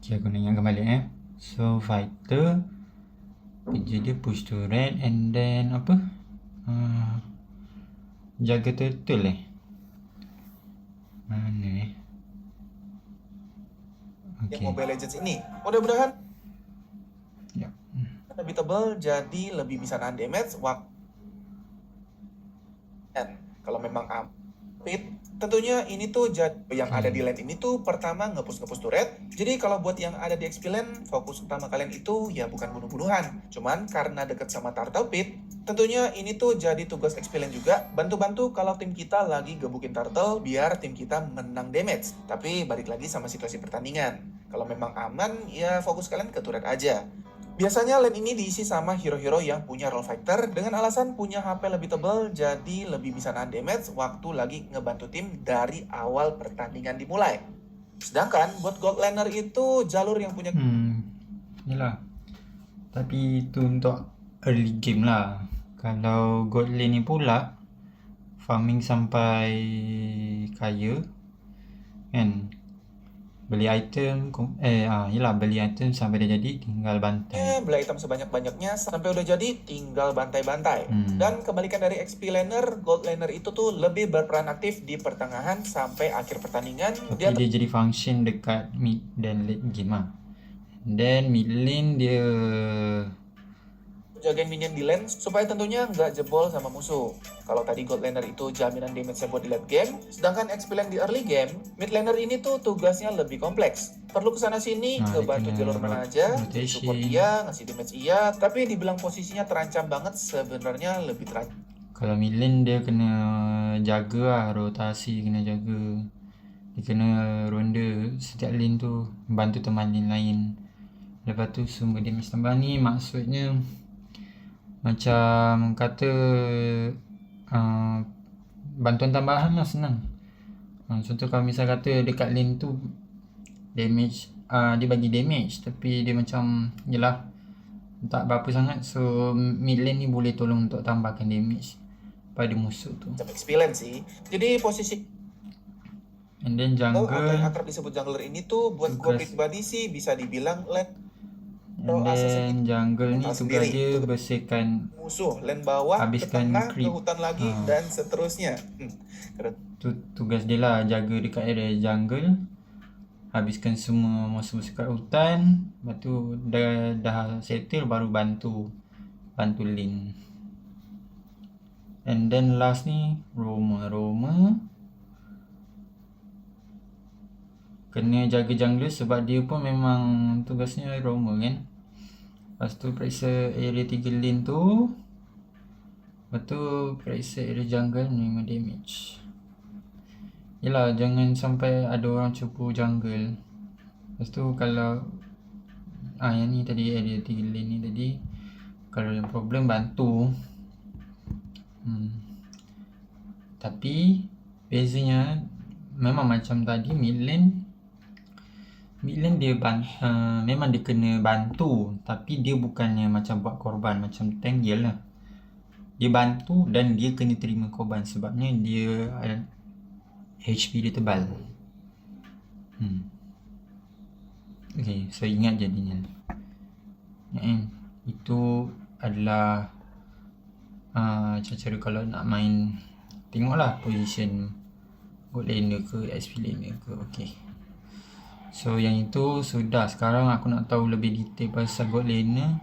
Okay, aku nak ingat kembali So fighter, kerja dia push turret and then apa? Jaga turtle Mana Yang Okay. Mobile Legends ini. Mudah-mudahan Ya. lebih tebal, jadi lebih bisa nahan damage waktu. Dan kalau memang ampit, tentunya ini tuh yang ada di lane ini tuh pertama ngepush turret. Jadi kalau buat yang ada di XP lane, fokus utama kalian itu ya bukan bunuh-bunuhan. Cuman karena deket sama Turtle Pit, tentunya ini tuh jadi tugas XP lane juga, bantu-bantu kalau tim kita lagi gebukin Turtle biar tim kita menang damage. Tapi balik lagi sama situasi pertandingan. Kalau memang aman, ya fokus kalian ke turret aja. Biasanya lane ini diisi sama hero-hero yang punya role fighter dengan alasan punya HP lebih tebal, jadi lebih bisa nahan damage waktu lagi ngebantu tim dari awal pertandingan dimulai. Sedangkan buat gold laner itu jalur yang punya Yalah. Tapi itu untuk early game lah. Kalau gold lane ni pula farming sampai kaya kan, beli item yalah, beli item sampai dia jadi tinggal bantai. beli item sebanyak-banyaknya sampai udah jadi tinggal bantai-bantai. Dan kebalikan dari XP laner, gold laner itu tuh lebih berperan aktif di pertengahan sampai akhir pertandingan. Tapi dia jadi function dekat mid dan late game lah. Then mid lane dia jagain minion di lane supaya tentunya nggak jebol sama musuh. Kalau tadi gold laner itu jaminan damage-nya buat di late game, sedangkan XP lane di early game, mid laner ini tuh tugasnya lebih kompleks. Perlu kesana sini, ngebantu jalur mana aja, jadi support iya, ngasih damage iya, tapi dibilang posisinya terancam banget, sebenarnya lebih terancam. Kalau mid lane dia kena jaga lah, rotasi kena jaga. Dia kena ronda setiap lane tu, bantu teman lane lain. Lepas tu sumber damage tambah ni maksudnya macam kata bantuan tambahan lah, senang. Contoh kalau misal kata dekat lane tu damage, dia bagi damage tapi dia macam yelah tak berapa sangat, so mid lane ni boleh tolong untuk tambahkan damage pada musuh tu. Experience sih. Jadi posisi and then jungle atau yang akrab disebut jungler ini tuh buat gue pribadi sih bisa dibilang lane. And then jungle ni tugas dia bersihkan musuh, lane bawah, habiskan ke tengah, creep, ke hutan lagi, dan seterusnya. Tugas dia lah, jaga dekat area jungle, habiskan semua musuh-musuh kat hutan. Lepas tu dah settle baru bantu lane. And then last ni Roma kena jaga jungle sebab dia pun memang tugasnya Roma kan. Lepas tu periksa area 3 lane tu, lepas tu periksa area jungle minimum damage. Yelah, jangan sampai ada orang cupu jungle. Lepas tu kalau yang ni tadi, area 3 lane ni tadi, kalau ada problem bantu. Tapi bezanya memang macam tadi, mid lane dia memang dia kena bantu, tapi dia bukannya macam buat korban macam tank je lah. Dia bantu dan dia kena terima korban sebabnya dia HP dia tebal. Okay, so ingat jadinya. Itu adalah cara kalau nak main. Tengoklah position gold laner ke XP laner ke. Okay, so yang itu sudah. Sekarang aku nak tahu lebih detail pasal gold laner,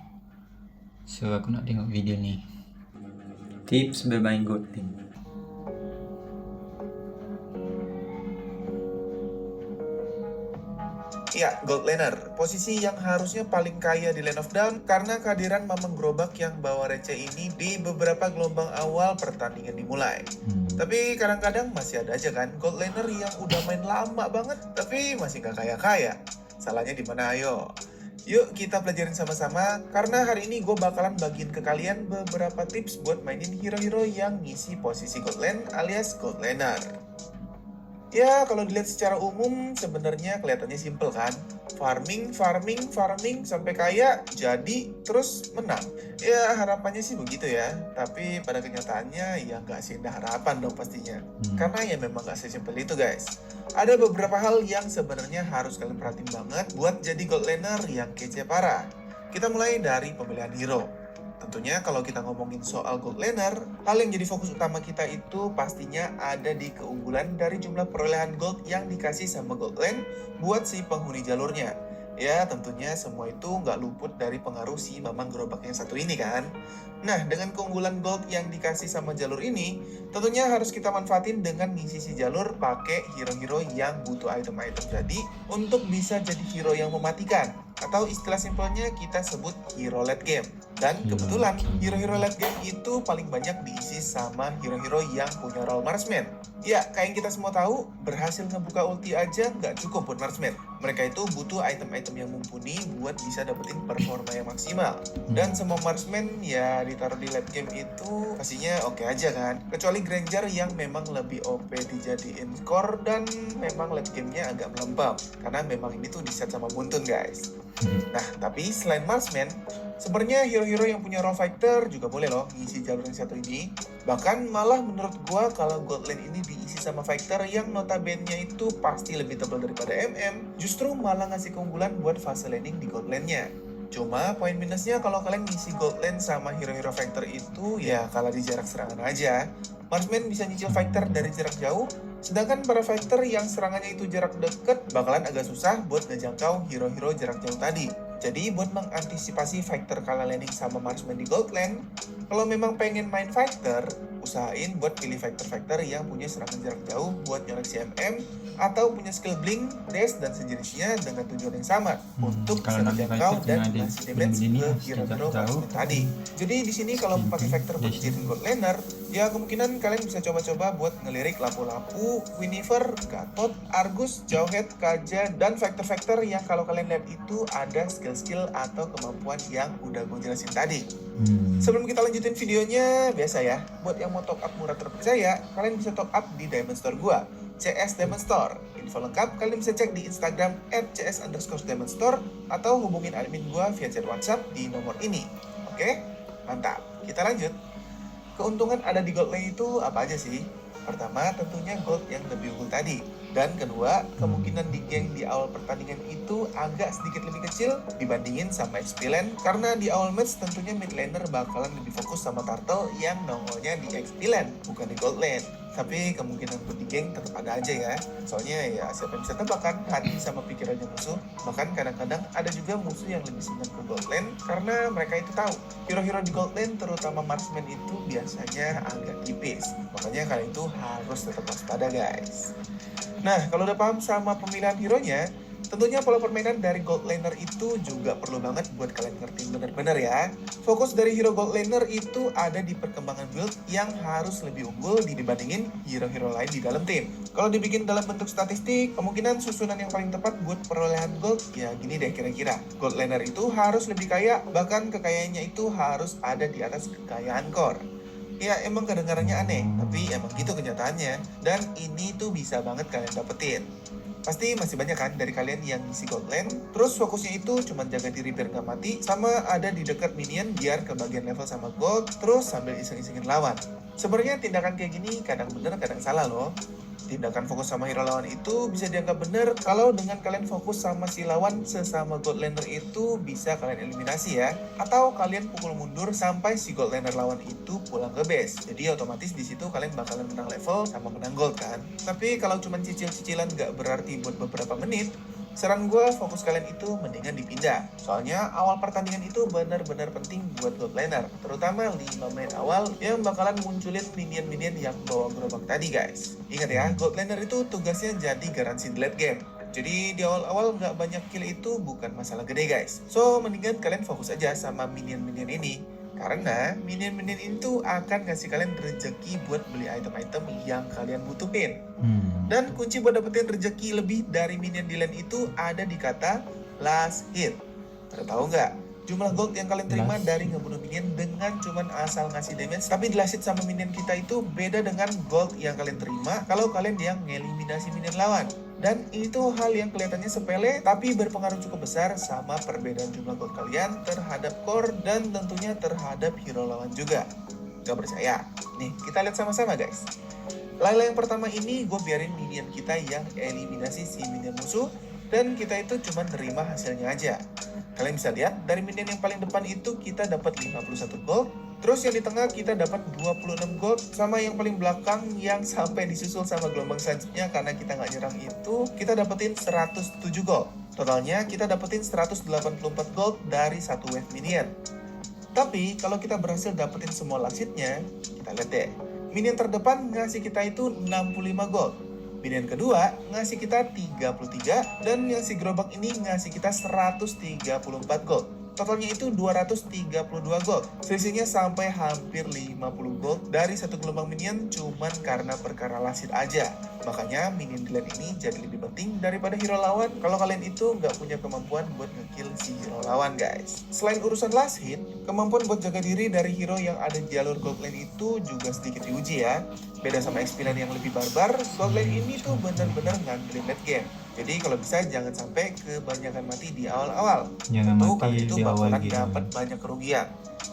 so aku nak tengok video ni. Tips bermain gold lane. Ya, gold laner, posisi yang harusnya paling kaya di Lane of Dawn karena kehadiran Mamang Gerobak yang bawa receh ini di beberapa gelombang awal pertandingan dimulai. Tapi kadang-kadang masih ada aja kan gold laner yang udah main lama banget tapi masih gak kaya-kaya. Salahnya di mana ayo? Yuk kita pelajarin sama-sama, karena hari ini gue bakalan bagiin ke kalian beberapa tips buat mainin hero-hero yang ngisi posisi gold lane alias gold laner. Ya, kalau dilihat secara umum sebenarnya kelihatannya simple kan. farming sampai kaya, jadi terus menang. Ya harapannya sih begitu ya, tapi pada kenyataannya ya nggak seindah harapan dong pastinya. Karena ya memang nggak sesimpel itu guys. Ada beberapa hal yang sebenarnya harus kalian perhatiin banget buat jadi gold laner yang kece parah. Kita mulai dari pemilihan hero. Tentunya kalau kita ngomongin soal gold laner, hal yang jadi fokus utama kita itu pastinya ada di keunggulan dari jumlah perolehan gold yang dikasih sama gold lane buat si penghuni jalurnya. Ya tentunya semua itu nggak luput dari pengaruh si mamang gerobak yang satu ini kan. Nah dengan keunggulan gold yang dikasih sama jalur ini, tentunya harus kita manfaatin dengan ngisi si jalur pakai hero-hero yang butuh item-item jadi untuk bisa jadi hero yang mematikan. Atau istilah simpelnya kita sebut hero late game. Dan kebetulan hero-hero late game itu paling banyak diisi sama hero-hero yang punya role marksman. Ya, kayak yang kita semua tahu, berhasil ngebuka ulti aja nggak cukup buat marksman. Mereka itu butuh item-item yang mumpuni buat bisa dapetin performa yang maksimal. Dan semua marksman ya ditaruh di late game itu pastinya oke aja kan. Kecuali Granger yang memang lebih OP dijadiin core dan memang late gamenya agak melempem. Karena memang ini tuh diset sama Buntun guys. Nah, tapi selain marksman, sebenarnya hero-hero yang punya role fighter juga boleh loh ngisi jalur yang satu ini. Bahkan malah menurut gua kalau gold lane ini diisi sama fighter yang notabene-nya itu pasti lebih tebal daripada MM, justru malah ngasih keunggulan buat fase laning di gold lane-nya. Cuma poin minusnya kalau kalian ngisi gold lane sama hero-hero fighter itu ya kalah di jarak serangan aja. Marksman bisa nyicil fighter dari jarak jauh, sedangkan para fighter yang serangannya itu jarak deket bakalan agak susah buat ngejangkau hero-hero jarak jauh tadi. Jadi buat mengantisipasi fighter kalah laning sama marksman di gold lane, kalau memang pengen main fighter, usahain buat pilih fighter-fighter yang punya serangan jarak jauh buat nyolek CMM atau punya skill blink, dash, dan sejenisnya dengan tujuan yang sama untuk bisa menjangkau dan ngasih damage ke hero-hero marksman tadi. Jadi di sini kalau pakai fighter buat jadi gold laner, ya kemungkinan kalian bisa coba-coba buat ngelirik lapu-lapu, Winnifer, Gatot, Argus, Jawhead, Kaja, dan fighter-fighter yang kalau kalian lihat itu ada skill atau kemampuan yang udah gue jelasin tadi. Sebelum kita lanjutin videonya, biasa ya, buat yang mau top up murah terpercaya, kalian bisa top up di Diamond Store gua, CS Diamond Store. Info lengkap kalian bisa cek di Instagram @cs_diamondstore atau hubungin admin gua via chat WhatsApp di nomor ini. Oke, mantap. Kita lanjut. Keuntungan ada di gold lane itu apa aja sih? Pertama, tentunya gold yang lebih unggul tadi. Dan kedua, kemungkinan di geng di awal pertandingan itu agak sedikit lebih kecil dibandingin sama XP lane. Karena di awal match tentunya mid laner bakalan lebih fokus sama turtle yang nongolnya di XP lane, bukan di gold lane. Tapi kemungkinan buat di geng tetap ada aja ya. Soalnya ya siapa yang bisa tebak kan hati sama pikirannya musuh. Bahkan kadang-kadang ada juga musuh yang lebih senang ke gold lane karena mereka itu tahu hero-hero di gold lane terutama marksman itu biasanya agak tipis. Makanya kalian itu harus tetap waspada guys. Nah, kalau udah paham sama pemilihan hero-nya, tentunya pola permainan dari gold laner itu juga perlu banget buat kalian ngertiin benar-benar ya. Fokus dari hero gold laner itu ada di perkembangan build yang harus lebih unggul dibandingin hero-hero lain di dalam tim. Kalau dibikin dalam bentuk statistik, kemungkinan susunan yang paling tepat buat perolehan gold ya gini deh kira-kira. Gold laner itu harus lebih kaya, bahkan kekayaannya itu harus ada di atas kekayaan core. Ya emang kedengarannya aneh, tapi emang gitu kenyataannya. Dan ini tuh bisa banget kalian dapetin. Pasti masih banyak kan dari kalian yang ngisi gold lane, terus fokusnya itu cuma jaga diri biar gak mati, sama ada di dekat minion biar kebagian level sama gold, terus sambil iseng-isengin lawan. Sebenarnya tindakan kayak gini kadang bener kadang salah loh. Tindakan fokus sama hero lawan itu bisa dianggap bener kalau dengan kalian fokus sama si lawan sesama gold laner itu bisa kalian eliminasi ya. Atau kalian pukul mundur sampai si gold laner lawan itu pulang ke base. Jadi otomatis di situ kalian bakalan menang level sama menang gold kan. Tapi kalau cuma cicil-cicilan gak berarti buat beberapa menit, saran gue fokus kalian itu mendingan dipindah. Soalnya awal pertandingan itu benar-benar penting buat gold laner, terutama 5 menit awal yang bakalan munculin minion-minion yang bawa gerobak tadi guys. Ingat ya, gold laner itu tugasnya jadi garansi di late game. Jadi di awal-awal nggak banyak kill itu bukan masalah gede guys. So mendingan kalian fokus aja sama minion-minion ini. Karena minion-minion itu akan kasih kalian rezeki buat beli item-item yang kalian butuhin. Dan kunci buat dapetin rezeki lebih dari minion di lane itu ada di kata last hit. Pada tahu nggak? Jumlah gold yang kalian terima dari ngebunuh minion dengan cuman asal ngasih damage, tapi di last hit sama minion kita itu beda dengan gold yang kalian terima kalau kalian yang ngeliminasi minion lawan. Dan ini tuh hal yang kelihatannya sepele tapi berpengaruh cukup besar sama perbedaan jumlah gold kalian terhadap core dan tentunya terhadap hero lawan juga. Gak percaya? Nih, kita lihat sama-sama guys. Layla yang pertama ini gue biarin minion kita yang eliminasi si minion musuh dan kita itu cuma nerima hasilnya aja. Kalian bisa lihat dari minion yang paling depan itu kita dapat 51 gold, terus yang di tengah kita dapat 26 gold, sama yang paling belakang yang sampai disusul sama gelombang selanjutnya karena kita nggak nyerang itu kita dapetin 107 gold. Totalnya kita dapetin 184 gold dari satu wave minion. Tapi kalau kita berhasil dapetin semua laksitnya, kita lihat deh. Minion terdepan ngasih kita itu 65 gold. Minion kedua ngasih kita 33 dan yang si gerobak ini ngasih kita 134 gold. Totalnya itu 232 gold. Selisihnya sampai hampir 50 gold dari satu gelombang minion cuman karena perkara lasit aja. Makanya minion di lane ini jadi lebih penting daripada hero lawan kalau kalian itu nggak punya kemampuan buat ngekill si hero lawan guys. Selain urusan last hit, kemampuan buat jaga diri dari hero yang ada di jalur gold lane itu juga sedikit diuji ya. Beda sama XP lane yang lebih barbar, gold lane ini tuh benar-benar ngandelin late game. Jadi kalau bisa jangan sampai kebanyakan mati di awal-awal. Jangan Tentu mati kalian itu di awal bakalan gitu. dapat banyak kerugian.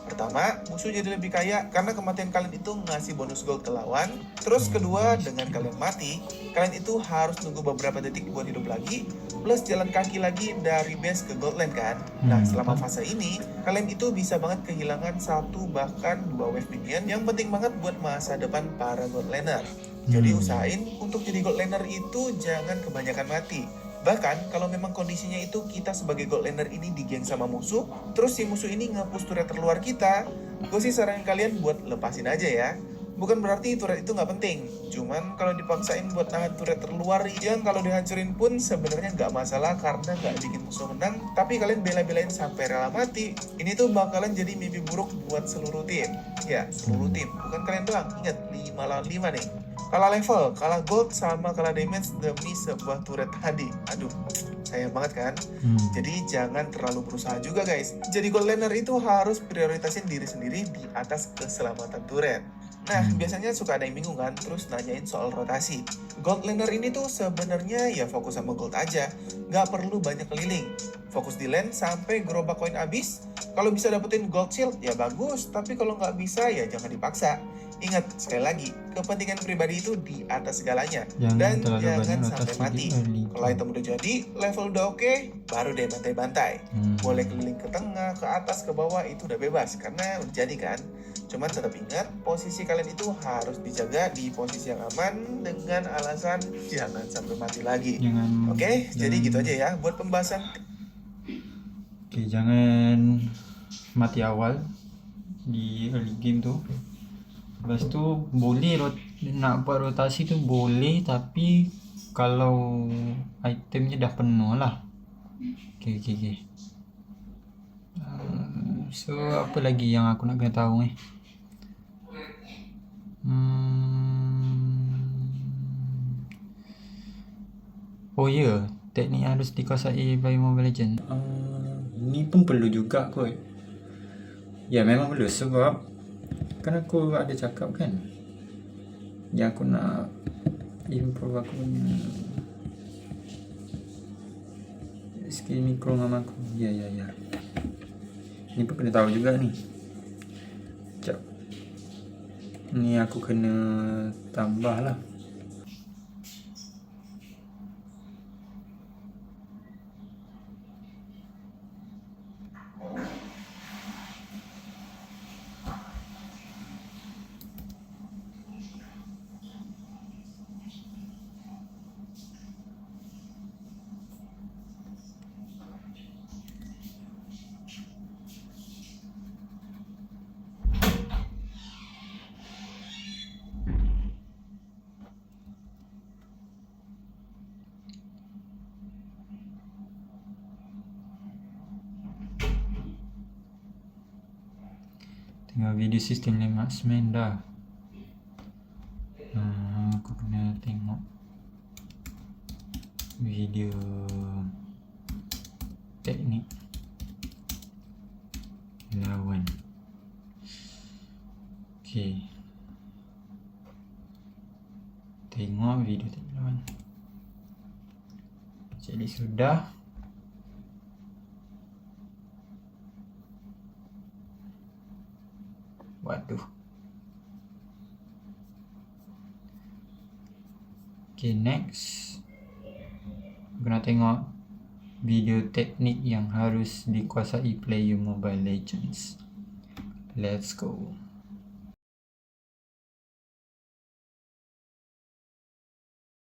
Pertama, musuh jadi lebih kaya karena kematian kalian itu ngasih bonus gold ke lawan. Terus kedua, dengan kalian mati, kalian itu harus nunggu beberapa detik buat hidup lagi, plus jalan kaki lagi dari base ke gold lane kan. Nah, selama fase ini, kalian itu bisa banget kehilangan satu bahkan dua wave minion yang penting banget buat masa depan para gold laner. Jadi usahain untuk jadi gold laner itu jangan kebanyakan mati. Bahkan kalau memang kondisinya itu kita sebagai gold laner ini digeng sama musuh, terus si musuh ini nge-push turret terluar kita, gue sih saranin kalian buat lepasin aja ya. Bukan berarti turret itu nggak penting, cuman kalau dipaksain buat nahan turret terluar yang kalau dihancurin pun sebenarnya nggak masalah karena nggak bikin musuh menang, tapi kalian bela-belain sampai rela mati, ini tuh bakalan jadi mimpi buruk buat seluruh tim. Ya, seluruh tim, bukan kalian doang. Ingat, 5 lawan 5 nih. Kalah level, kalah gold, sama kalah damage demi sebuah turret tadi. Aduh, sayang banget kan? Jadi jangan terlalu berusaha juga guys. Jadi gold laner itu harus prioritasin diri sendiri di atas keselamatan turret. Nah, biasanya suka ada yang bingung kan, terus nanyain soal rotasi. Gold laner ini tuh sebenarnya ya fokus sama gold aja, nggak perlu banyak keliling. Fokus di lane sampai gerobak koin habis. Kalau bisa dapetin gold shield ya bagus, tapi kalau nggak bisa ya jangan dipaksa. Ingat, sekali lagi, kepentingan pribadi itu di atas segalanya. Dan jangan sampai mati. Kalau item udah jadi, level udah oke, baru deh bantai-bantai. Boleh keliling ke tengah, ke atas, ke bawah, itu udah bebas. Karena udah jadi kan. Cuman tetap ingat, posisi kalian itu harus dijaga di posisi yang aman dengan alasan jangan sampai mati lagi. Oke, jadi gitu aja ya buat pembahasan. Oke, jangan mati awal di early game tuh. Lepas tu boleh nak buat rotasi tu boleh, tapi kalau itemnya dah penuh lah. Okay. So apa lagi yang aku nak kena tahu ni? Oh ya, teknik yang harus dikuasai by Mobile Legends. Ni pun perlu juga kot. Ya memang perlu sebab kan aku ada cakap kan yang aku nak improve aku punya skill mikro dengan aku. Ya ni pun kena tahu juga ni. Sekejap, ni aku kena tambah lah. Tengok video sistem marksman dah. Aku kena tengok video teknik lawan. Okay, tengok video teknik lawan. Jadi sudah. Waduh. Okay, next. Guna tengok video teknik yang harus dikuasai player Mobile Legends. Let's go.